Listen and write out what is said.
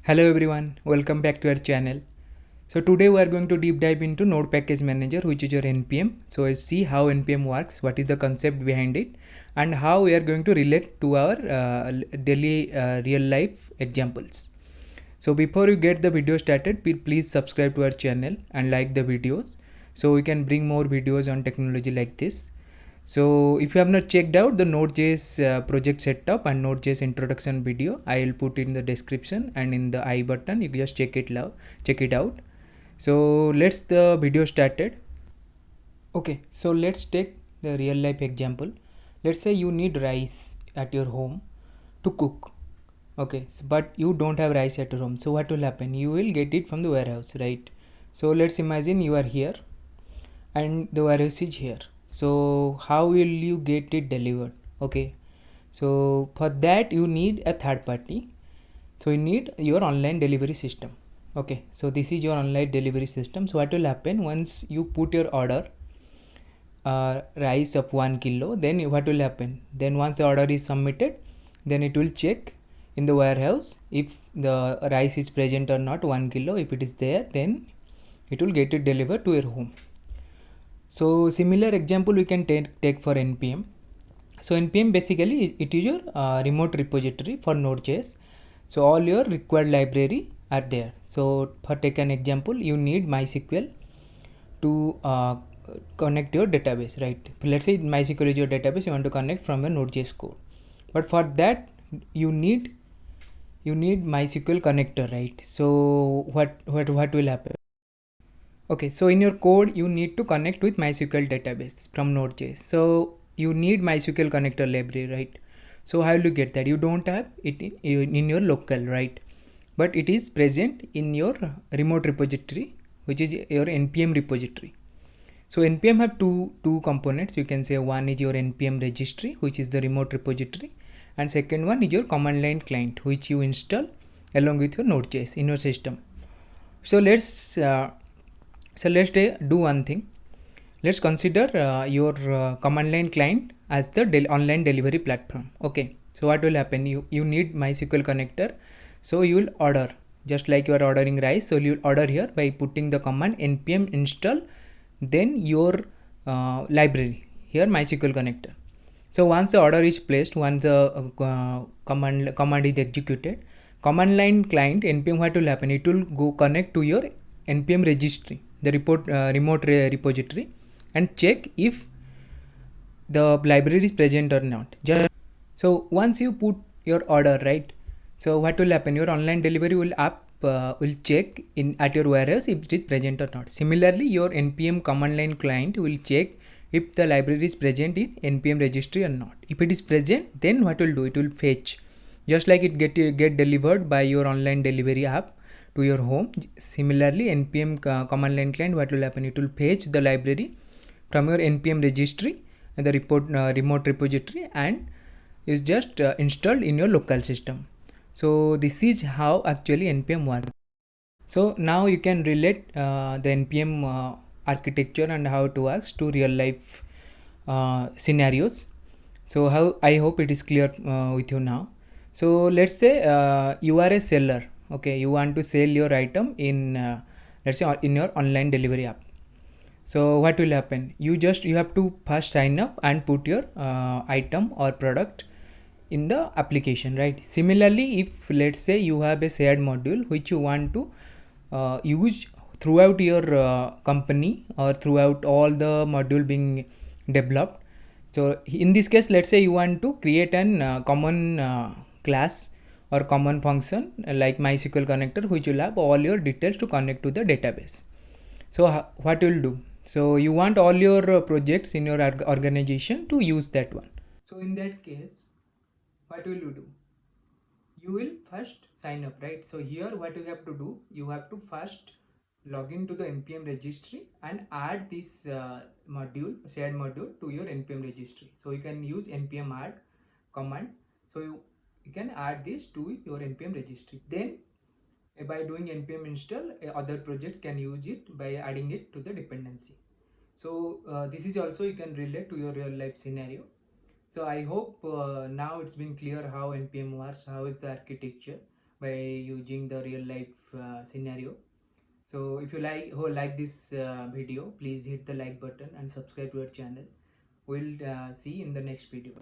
Hello everyone, welcome back to our channel. So today we are going to deep dive into Node Package Manager, which is your NPM. So let's see how NPM works, what is the concept behind it, and how we are going to relate to our daily real life examples. So before we get the video started, please subscribe to our channel and like the videos so we can bring more videos on technology like this. So if you have not checked out the Node.js project setup and Node.js introduction video, I will put in the description and in the I button. You can just check it out. So let's the video started. Okay, so let's take the real life example. Let's say you need rice at your home to cook. Okay, but you don't have rice at your home. So what will happen? You will get it from the warehouse, right? So let's imagine you are here and the warehouse is here. So how will you get it delivered? Okay, so for that you need a third party. So you need your online delivery system. Okay, so this is your online delivery system. So what will happen once you put your order rice of 1 kilo, then what will happen? Then once the order is submitted, then it will check in the warehouse if the rice is present or not. 1 kilo, if it is there, then it will get it delivered to your home. So similar example we can take for NPM. So NPM basically it is your remote repository for Node.js. So all your required library are there. So for take an example, you need MySQL to connect your database, right? Let's say MySQL is your database, you want to connect from a Node.js code. But for that you need MySQL connector, right? So what will happen? Okay, so in your code you need to connect with MySQL database from Node.js. So you need MySQL connector library, right? So how will you get that? You don't have it in your local, right? But it is present in your remote repository, which is your NPM repository. So NPM have two components. You can say one is your NPM registry, which is the remote repository, and second one is your command line client, which you install along with your Node.js in your system. So let's do one thing. Let's consider your command line client as the online delivery platform. Okay, so what will happen? You need MySQL connector, so you will order just like you are ordering rice. So you will order here by putting the command npm install, then your library here MySQL connector. So once the order is placed, once the command is executed, command line client npm, what will happen? It will go connect to your npm registry, the remote repository, and check if the library is present or not. So once you put your order, right, so what will happen? Your online delivery will check in at your warehouse if it is present or not. Similarly, your npm command line client will check if the library is present in npm registry or not. If it is present, then what will do? It will fetch, just like it get delivered by your online delivery app to your home. Similarly, npm command line client, what will happen? It will fetch the library from your npm registry and the remote repository, and is just installed in your local system. So this is how actually npm works. So now you can relate the npm architecture and how it works to real life scenarios. So how I hope it is clear with you now. So let's say you are a seller. Okay, you want to sell your item in let's say in your online delivery app. So what will happen? You have to first sign up and put your item or product in the application, right? Similarly, if let's say you have a shared module which you want to use throughout your company or throughout all the module being developed. So in this case, let's say you want to create an common class or common function like MySQL connector, which will have all your details to connect to the database. So what you will do? So you want all your projects in your organization to use that one. So in that case, what will you do? You will first sign up, right? So here what you have to do, you have to first log into the npm registry and add this shared module to your npm registry. So you can use npm add command. So you can add this to your npm registry. Then by doing npm install, other projects can use it by adding it to the dependency. So this is also you can relate to your real life scenario. So I hope now it's been clear how npm works, how is the architecture. by using the real life scenario. So if you like this video, please hit the like button and subscribe to our channel. We'll see in the next video.